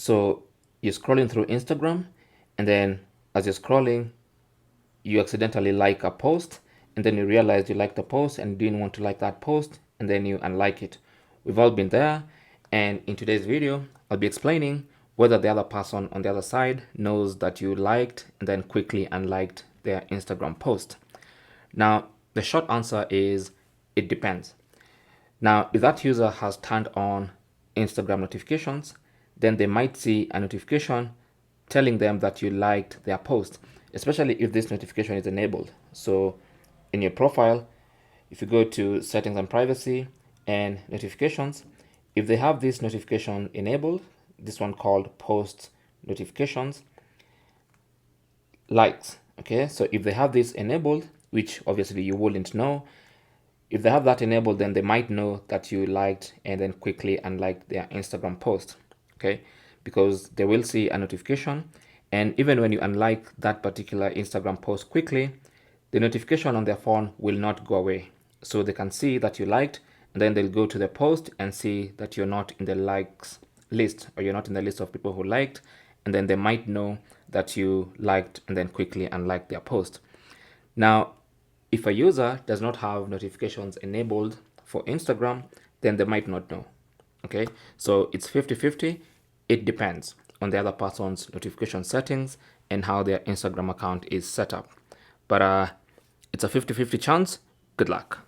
So you're scrolling through Instagram, and then as you're scrolling, you accidentally like a post, and then you realize you liked the post and didn't want to like that post, and then you unlike it. We've all been there, and in today's video, I'll be explaining whether the other person on the other side knows that you liked and then quickly unliked their Instagram post. Now, the short answer is it depends. Now, if that user has turned on Instagram notifications, then they might see a notification telling them that you liked their post, especially if this notification is enabled. So in your profile, if you go to settings and privacy and notifications, if they have this notification enabled, this one called post notifications, likes, okay? So if they have this enabled, which obviously you wouldn't know, if they have that enabled, then they might know that you liked and then quickly unliked their Instagram post, okay? Because they will see a notification, and even when you unlike that particular Instagram post quickly, the notification on their phone will not go away. So they can see that you liked, and then they'll go to the post and see that you're not in the likes list, or you're not in the list of people who liked, and then they might know that you liked and then quickly unliked their post. Now, if a user does not have notifications enabled for Instagram, then they might not know. Okay, so it's 50-50. It depends on the other person's notification settings and how their Instagram account is set up. But it's a 50-50 chance. Good luck.